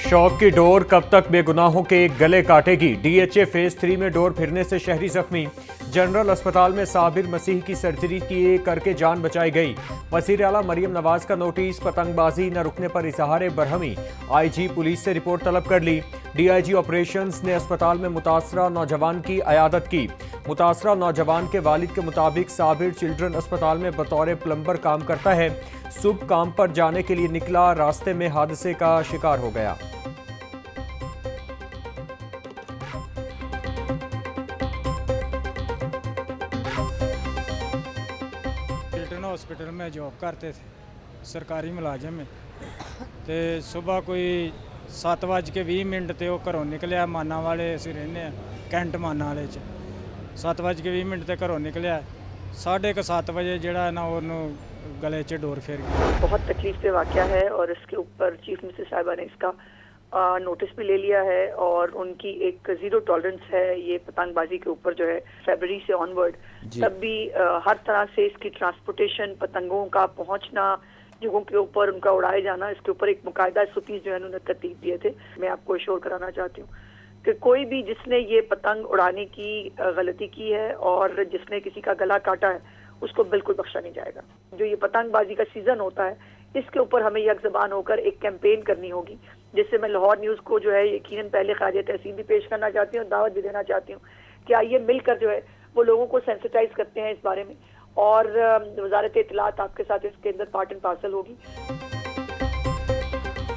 शौक की डोर कब तक बेगुनाहों के गले काटेगी। डीएचए फेज 3 में डोर फिरने से शहरी जख्मी। जनरल अस्पताल में साबिर मसीह की सर्जरी किए करके जान बचाई गई। वजीर आला मरियम नवाज का नोटिस। पतंगबाजी न रुकने पर इजहार बरहमी। आईजी पुलिस से रिपोर्ट तलब कर ली। डीआईजी ऑपरेशंस ने अस्पताल में मुतासरा नौजवान की अयादत की। मुतासरा नौजवान के वालिद के मुताबिक साबिर चिल्ड्रन अस्पताल में बतौर प्लम्बर काम करता है। सुबह काम पर जाने के लिए निकला, रास्ते में हादसे का शिकार हो गया। चिल्ड्रन हॉस्पिटल में जॉब करते थे, सरकारी मुलाजिम में। तो सुबह कोई 7:20 ਤੇ ਉਹ ਘਰੋਂ ਨਿਕਲਿਆ। ਮਾਨਾ ਵਾਲੇ ਅਸੀਂ ਰਹਿੰਦੇ ਆ, ਕੈਂਟ ਮਾਨਾ ਵਾਲੇ 'ਚ। 7:20 ਤੇ ਘਰੋਂ ਨਿਕਲਿਆ, 7:30 ਵਜੇ ਜਿਹੜਾ ਨਾ ਉਹਨੂੰ गले च डोर फिर गई। बहुत तकलीफ से वाक़या है और इसके ऊपर चीफ मिनिस्टर साहिबा ने इसका नोटिस भी ले लिया है और उनकी एक जीरो टॉलरेंस है ये पतंगबाजी के ऊपर जो है। फरवरी से ऑनवर्ड तब भी हर तरह से इसकी ट्रांसपोर्टेशन, पतंगों का पहुंचना, जगहों के ऊपर उनका उड़ाए जाना, इसके ऊपर एक मुकायदा सुपीस जो है उन्होंने तरतीब दिए थे। मैं आपको एश्योर कराना चाहती हूँ कि कोई भी जिसने ये पतंग उड़ाने की गलती की है और जिसने किसी का गला काटा है उसको बिल्कुल बख्शा नहीं जाएगा। जो ये पतंगबाजी का सीजन होता है इसके ऊपर हमें यक ज़बान होकर एक कैंपेन करनी होगी, जिससे मैं लाहौर न्यूज़ को जो है यकीनन पहले ख़ारिज तहसीन भी पेश करना चाहती हूँ, दावत भी देना चाहती हूँ कि आइए मिलकर जो है वो लोगों को सेंसिटाइज करते हैं इस बारे में। और वज़ारत इत्तलात आपके साथ इसके अंदर पार्ट एंड पार्सल होगी।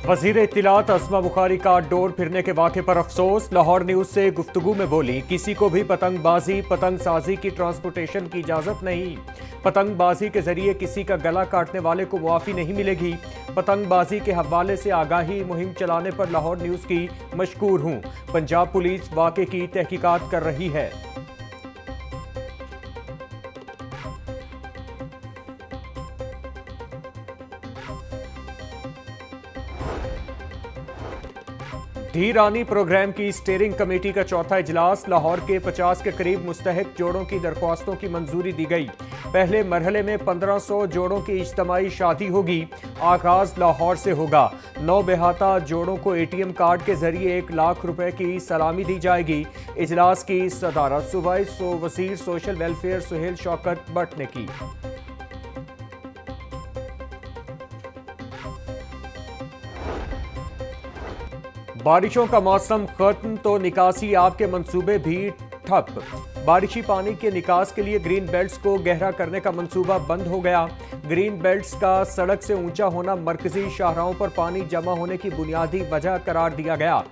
वज़ीर इत्तलात अस्मा बुखारी का डोर फिरने के वाक़े पर अफसोस। लाहौर न्यूज़ से गुफ्तगू में बोली, किसी को भी पतंगबाजी, पतंगसाजी की ट्रांसपोर्टेशन की इजाज़त नहीं। पतंगबाजी के जरिए किसी का गला काटने वाले को मुआफ़ी नहीं मिलेगी। पतंगबाजी के हवाले से आगाही मुहिम चलाने पर लाहौर न्यूज़ की मशकूर हूँ। पंजाब पुलिस वाक़े की तहकीकात कर रही है। धी रानी प्रोग्राम की स्टीयरिंग कमेटी का चौथा इजलास। लाहौर के 50 के करीब मुस्तहक जोड़ों की दरख्वास्तों की मंजूरी दी गई। पहले मरहले में 1500 जोड़ों की इज्तमाई शादी होगी। आगाज लाहौर से होगा। 9 बेहाता जोड़ों को एटीएम कार्ड के जरिए 1 लाख रुपए की सलामी दी जाएगी। इजलास की सदारत सूबाई वज़ीर सोशल वेलफेयर सुहेल शौकत भट्ट ने की। बारिशों का मौसम खत्म तो निकासी आपके मंसूबे भी ठप। बारिशी पानी के निकास के लिए ग्रीन बेल्ट्स को गहरा करने का मंसूबा बंद हो गया। ग्रीन बेल्ट्स का सड़क से ऊंचा होना मरकजी शाहराहों पर पानी जमा होने की बुनियादी वजह करार दिया गया।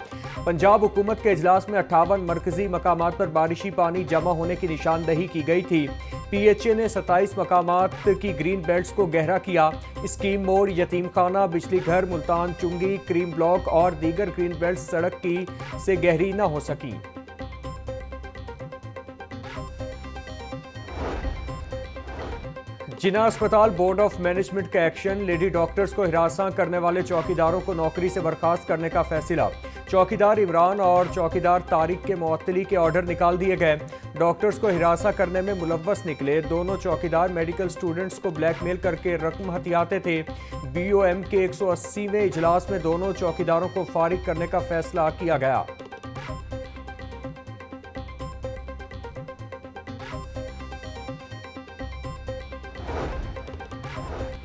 पंजाब हुकूमत के इजलास में 58 मरकजी मकामात पर बारिशी पानी जमा होने की निशानदही की गई थी। पीएचए ने 27 मकामात की ग्रीन बेल्ट्स को गहरा किया। स्कीम मोड़, यतीम खाना, बिजली घर, मुल्तान चुंगी, क्रीम ब्लॉक और दीगर ग्रीन बेल्ट्स सड़क की से गहरी न हो सकी। जिना अस्पताल बोर्ड ऑफ मैनेजमेंट का एक्शन। लेडी डॉक्टर्स को हिरासा करने वाले चौकीदारों को नौकरी से बर्खास्त करने का फैसला। चौकीदार इमरान और चौकीदार तारिक के मुअत्तली के ऑर्डर निकाल दिए गए। डॉक्टर्स को हिरासा करने में मुलव्वस निकले दोनों चौकीदार मेडिकल स्टूडेंट्स को ब्लैकमेल करके रकम हथियाते थे। बीओएम के 180वें इजलास में दोनों चौकीदारों को फारिग करने का फैसला किया गया।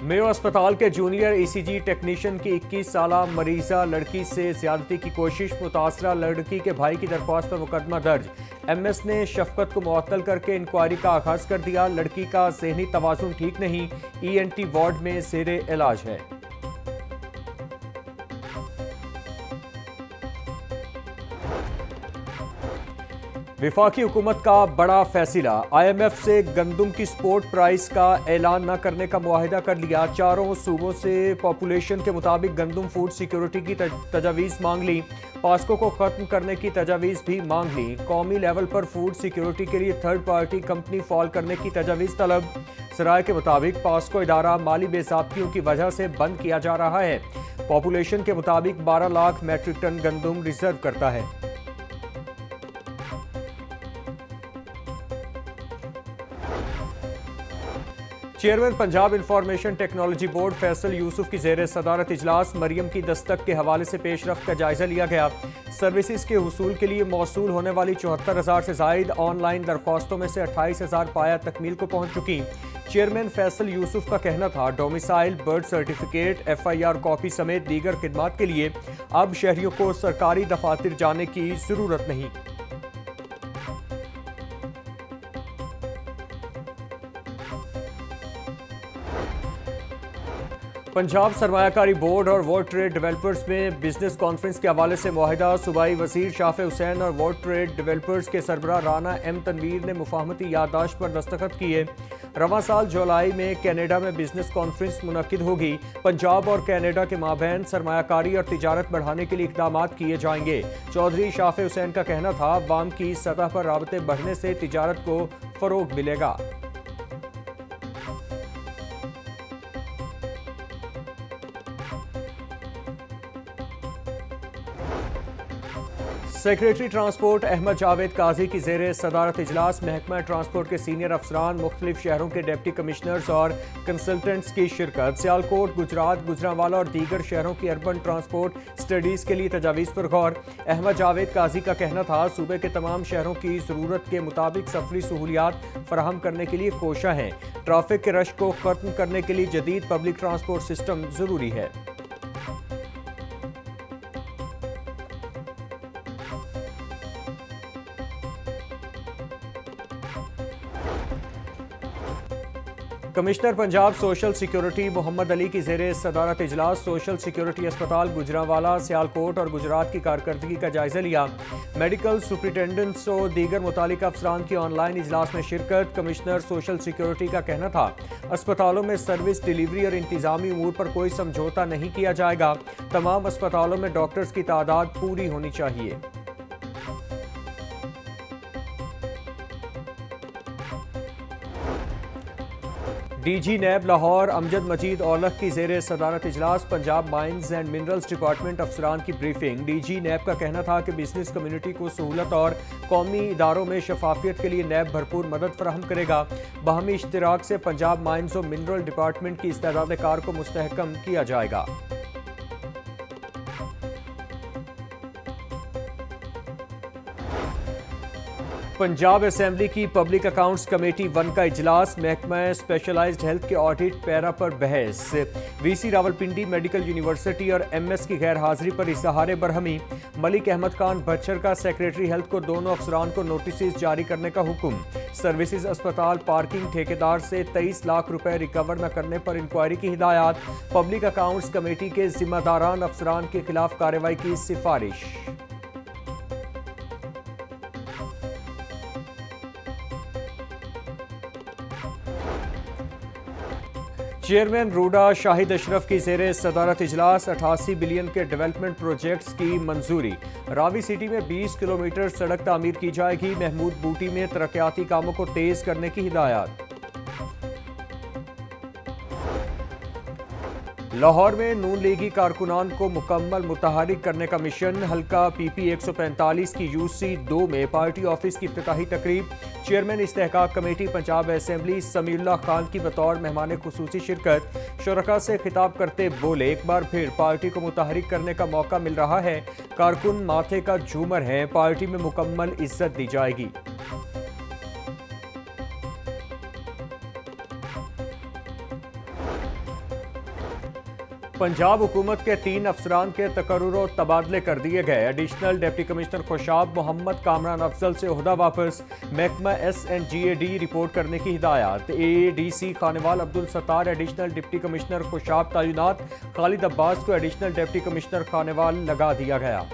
मेयो अस्पताल के जूनियर ईसीजी टेक्नीशियन की 21 साला मरीजा लड़की से ज्यादती की कोशिश। मुतासरा लड़की के भाई की दरख्वास्त पर मुकदमा दर्ज। एमएस ने शफकत को मुअत्तल करके इंक्वायरी का आगाज कर दिया। लड़की का ज़हनी तवाज़ुन ठीक नहीं, ईएनटी वार्ड में ज़ेरे इलाज है। विफाकी हुकूमत का बड़ा फैसला। आईएमएफ से गंदम की स्पोर्ट प्राइस का ऐलान न करने का मुआहिदा कर लिया। चारों सूबों से पॉपुलेशन के मुताबिक गंदम फूड सिक्योरिटी की तजावीज़ मांग ली। पास्को को ख़त्म करने की तजावीज़ भी मांग ली। कौमी लेवल पर फूड सिक्योरिटी के लिए थर्ड पार्टी कंपनी फॉल करने की तजावीज़ तलब। सराय के मुताबिक पास्को इदारा माली बेज़ाब्तियों की वजह से बंद किया जा रहा है। पॉपुलेशन के मुताबिक 12 लाख मैट्रिक टन गंदम रिजर्व करता है। Chairman Punjab information technology board Faisal Yusuf की जेर सदारत इजलास मरियम की दस्तक के हवाले से पेशरफ्त का जायजा लिया गया। सर्विसेज के हुसूल के लिए मौसूल होने वाली 74,000 से जायद ऑनलाइन दरख्वास्तों में से 28,000 पाया तकमील को पहुंच चुकी। चेयरमैन फैसल यूसुफ का कहना था, domicile, birth certificate, FIR copy समेत दीगर खिदमात के लिए अब शहरियों को सरकारी दफातर जाने की जरूरत नहीं। पंजाब सरमायाकारी बोर्ड और वर्ल्ड ट्रेड डेवलपर्स में बिजनेस कॉन्फ्रेंस के हवाले से मुआहिदा। सूबाई वजीर शाफे हुसैन और वर्ल्ड ट्रेड डेवलपर्स के सरबराह राना M तनवीर ने मुफाहमती याददाश्त पर दस्तखत किए। रवां साल जुलाई में कनाडा में बिजनेस कॉन्फ्रेंस मुनक्किद होगी। पंजाब और कनाडा के माबैन सरमायाकारी और तिजारत बढ़ाने के लिए इकदाम किए जाएंगे। चौधरी शाफे हुसैन का कहना था, अवाम की सतह पर राबते बढ़ने से तिजारत को फरोग मिलेगा। सेक्रेटरी ट्रांसपोर्ट अहमद जावेद काजी की जेर सदारत इजलास महकमा ट्रांसपोर्ट के सीनियर अफसरान, मुख्तलिफ शहरों के डिप्टी कमिश्नर्स और कंसल्टेंट्स की शिरकत। सियालकोट, गुजरात, गुजरांवाला और दीगर शहरों की अर्बन ट्रांसपोर्ट स्टडीज़ के लिए तजावीज़ पर गौर। अहमद जावेद काजी का कहना था, सूबे के तमाम शहरों की ज़रूरत के मुताबिक सफरी सहूलियात फराहम करने के लिए कोशा हैं। ट्रैफिक के रश को ख़त्म करने के लिए जदीद पब्लिक ट्रांसपोर्ट सिस्टम ज़रूरी है। Commissioner Punjab social security Mohammad Ali की जेर सदारत इजलास सोशल सिक्योरिटी अस्पताल गुजरांवाला, सियालकोट और गुजरात की कारकर्दगी का जायजा लिया। मेडिकल सुपरिटेंडेंट्स और दीगर मुतालिका अफसरान की ऑनलाइन इजलास में शिरकत। कमिश्नर सोशल सिक्योरिटी का कहना था, अस्पतालों में सर्विस डिलीवरी और इंतजामी उमूर पर कोई समझौता नहीं किया जाएगा। तमाम अस्पतालों में डॉक्टर्स की तादाद पूरी होनी चाहिए। DG नैब लाहौर अमजद मजीद औलख की जेर सदारत इजलास Punjab mines and minerals department अफसरान की ब्रीफिंग। DG नैब का कहना था कि बिजनेस कम्युनिटी को सहूलत और कौमी इदारों में शफाफियत के लिए नैब भरपूर मदद फराहम करेगा। बाहमी इश्तिराक से पंजाब माइंस और मिनरल डिपार्टमेंट की इस्तेदाद कार को मुस्तहकम किया जाएगा। पंजाब असेंबली की पब्लिक अकाउंट्स कमेटी 1 का इजलास। महकमा स्पेशलाइज्ड हेल्थ के ऑडिट पैरा पर बहस। VC रावलपिंडी मेडिकल यूनिवर्सिटी और MS की गैर हाजिरी पर इजहार बरहमी। मलिक अहमद खान बच्चर का सेक्रेटरी हेल्थ को दोनों अफसरान को नोटिस जारी करने का हुक्म। सर्विसेज अस्पताल पार्किंग ठेकेदार से 23 लाख रुपए रिकवर न करने पर इंक्वायरी की हिदायत। पब्लिक अकाउंट्स कमेटी के जिम्मेदारान अफसरान के खिलाफ कार्रवाई की सिफारिश। चेयरमैन रूडा शाहिद अशरफ की जेर सदारत इजलास 88 बिलियन के डेवलपमेंट प्रोजेक्ट्स की मंजूरी। रावी सिटी में 20 किलोमीटर सड़क तामीर की जाएगी। महमूद बूटी में तरक्याती कामों को तेज करने की हिदायत। लाहौर में नून लीगी कारकुनान को मुकम्मल मुतहरिक करने का मिशन। हल्का PP 145 की UC 2 में पार्टी ऑफिस की इफ्तिताही तकरीब। चेयरमैन इस्तेहकाक कमेटी पंजाब असेंबली समीउल्लाह खान की बतौर मेहमान खुसूसी शिरकत। शुरका से खिताब करते बोले, एक बार फिर पार्टी को मुतहरिक करने का मौका मिल रहा है। कारकुन माथे का झूमर है, पार्टी में मुकम्मल इज्जत दी जाएगी। पंजाब हुकूमत के 3 अफसरान के तकर्रुर और तबादले कर दिए गए। Additional deputy commissioner Khushab Mohammad Kamran Afzal से ओहदा वापस। महकमा SNGAD रिपोर्ट करने की हिदायत। AADC Khanewal Abdul Sattar additional deputy commissioner Khushab तैनात। खालिद अब्बास को एडिशनल डिप्टी कमिश्नर खानेवाल लगा दिया गया।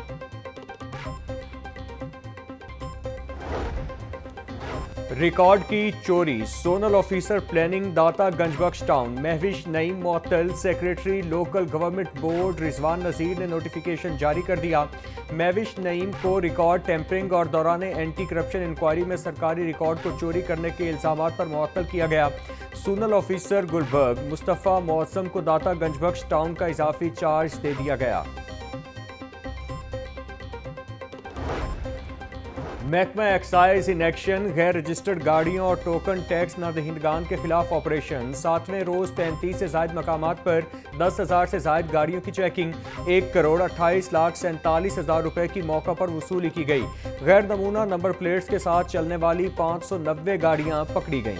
रिकॉर्ड की चोरी। सोनल ऑफिसर प्लानिंग दाता गंजबख्श टाउन। महविश नईम मुअत्तल। Secretary local government board Rizwan Nazir ने नोटिफिकेशन जारी कर दिया। महविश नईम को रिकॉर्ड टेम्परिंग और दौरान एंटी करप्शन इंक्वायरी में सरकारी रिकॉर्ड को चोरी करने के इल्जामात पर मुअत्तल किया गया। सोनल ऑफिसर गुलबर्ग मुस्तफ़ा मौसम को दाता गंजबख्श टाउन का इजाफी चार्ज दे दिया गया। महकमा एक्साइज इन एक्शन, गैर रजिस्टर्ड गाड़ियों और टोकन टैक्स न दहिंदगान के खिलाफ ऑपरेशन। 7वें रोज 35 से जायद मकामात पर 10,000 से जायद गाड़ियों की चेकिंग। 1,28,47,000 रुपए की मौका पर वसूली की गई। गैर नमूना नंबर प्लेट्स के साथ चलने वाली 590 गाड़ियां पकड़ी गईं।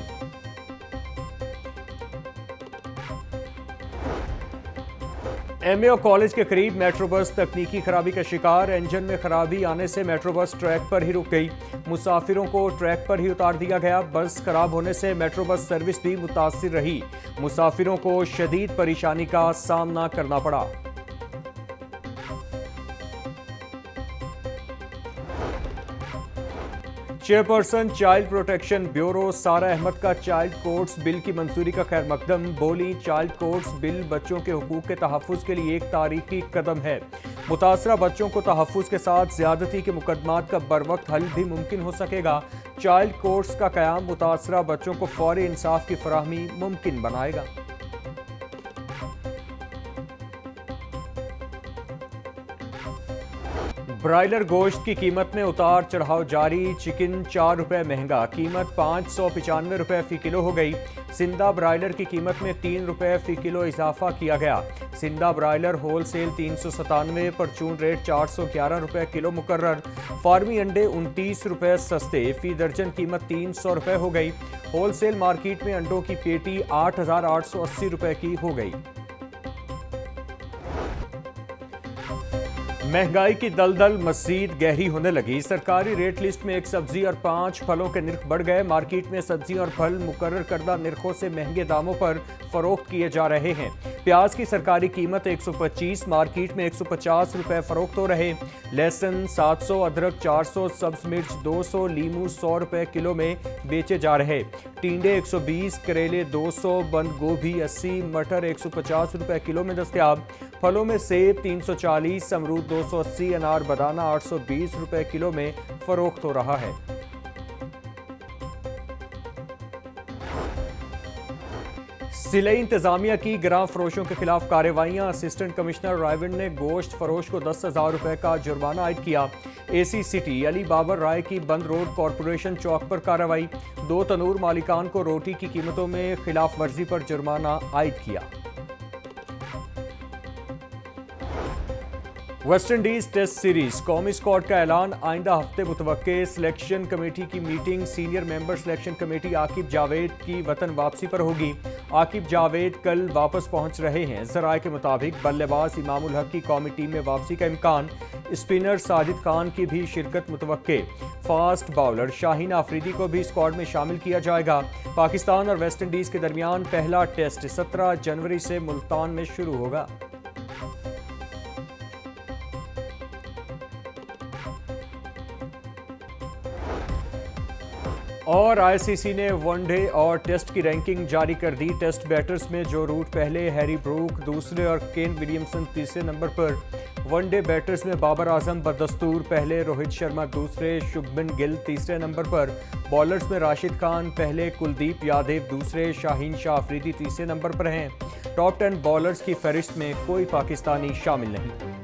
एमएओ कॉलेज के करीब मेट्रो बस तकनीकी खराबी का शिकार। इंजन में खराबी आने से मेट्रो बस ट्रैक पर ही रुक गई। मुसाफिरों को ट्रैक पर ही उतार दिया गया। बस खराब होने से मेट्रो बस सर्विस भी मुतासिर रही। मुसाफिरों को शदीद परेशानी का सामना करना पड़ा। चेयरपर्सन चाइल्ड प्रोटेक्शन ब्यूरो सारा अहमद का चाइल्ड कोर्ट्स बिल की मंजूरी का खैर मकदम। बोली, चाइल्ड कोर्ट्स बिल बच्चों के हुकूक के तहफ़्फ़ुज़ के लिए एक तारीखी कदम है। मुतासरा बच्चों को तहफ़्फ़ुज़ के साथ ज़्यादती के मुकदमात का बरवक्त हल भी मुमकिन हो सकेगा। चाइल्ड कोर्ट्स का क़याम मुतासरा बच्चों को फ़ौरी इंसाफ की फराहमी मुमकिन बनाएगा। ब्रायलर गोश्त की कीमत में उतार चढ़ाव जारी। चिकन 4 रुपये महंगा, कीमत 595 रुपये फ़ी किलो हो गई। सिंधा ब्रायलर की कीमत में 3 रुपये फ़ी किलो इजाफा किया गया। सिंधा ब्रायलर होल सेल 397, परचून रेट 411 रुपये किलो मुकर्रर। फार्मी अंडे 29 रुपये सस्ते, फ़ी दर्जन कीमत 300 रुपये हो गई। होल सेल मार्केट में अंडों की पेटी 8,880 रुपये की हो गई। महंगाई की दलदल मज़ीद गहरी होने लगी। सरकारी रेट लिस्ट में एक सब्जी और 5 फलों के निर्ख बढ़ गए। मार्केट में सब्जी और फल मुकर्रर करदा निर्खों से महंगे दामों पर फरोख्त किए जा रहे हैं। प्याज की सरकारी कीमत 125, मार्केट में 150 रुपये फरोख्त हो रहे। लहसुन 700, अदरक 400, सब्ज मिर्च 200, लीमू 100 रुपये किलो में बेचे जा रहे। टिंडे 120, करेले 200, बंद गोभी 80, मटर 150 रुपये किलो में दस्तयाब। फलों में सेब 340, अमरूद 280, अनार बनाना 820 रुपये किलो में फरोख्त हो रहा है। सिलाई इंतजामिया की गिरां फरोशों के खिलाफ कार्रवाइयां। असिस्टेंट कमिश्नर रायविंड ने गोश्त फरोश को 10,000 रुपये का जुर्माना आयद किया। एसी सिटी अली बाबर राय की बंद रोड कॉरपोरेशन चौक पर कार्रवाई। 2 तनूर मालिकान को रोटी की कीमतों में खिलाफ वर्जी पर जुर्माना आयद किया। वेस्ट इंडीज टेस्ट सीरीज कौमी स्क्वाड का ऐलान। आइंदा हफ्ते मुतवक्के। सिलेक्शन कमेटी की meeting. Senior member selection committee Aqib Javed की वतन वापसी पर होगी। आकिब जावेद कल वापस पहुंच रहे हैं। ज़राए के मुताबिक बल्लेबाज इमामुल हक की कौमी टीम में वापसी का इम्कान। स्पिनर साजिद खान की भी शिरकत मुतवक्के। फास्ट बाउलर शाहीन आफरीदी को भी स्क्वाड में शामिल किया जाएगा। पाकिस्तान और वेस्ट इंडीज के दरमियान पहला टेस्ट 17 जनवरी से मुल्तान में शुरू होगा। और आईसीसी ने वनडे और टेस्ट की रैंकिंग जारी कर दी। टेस्ट बैटर्स में जो रूट पहले, हैरी ब्रूक दूसरे और केन विलियमसन तीसरे नंबर पर। वनडे बैटर्स में बाबर आजम बदस्तूर पहले, रोहित शर्मा दूसरे, शुभमन गिल तीसरे नंबर पर। बॉलर्स में राशिद खान पहले, कुलदीप यादव दूसरे, शाहीन शाह अफरीदी तीसरे नंबर पर हैं। टॉप 10 बॉलर्स की फहरिस्त में कोई पाकिस्तानी शामिल नहीं।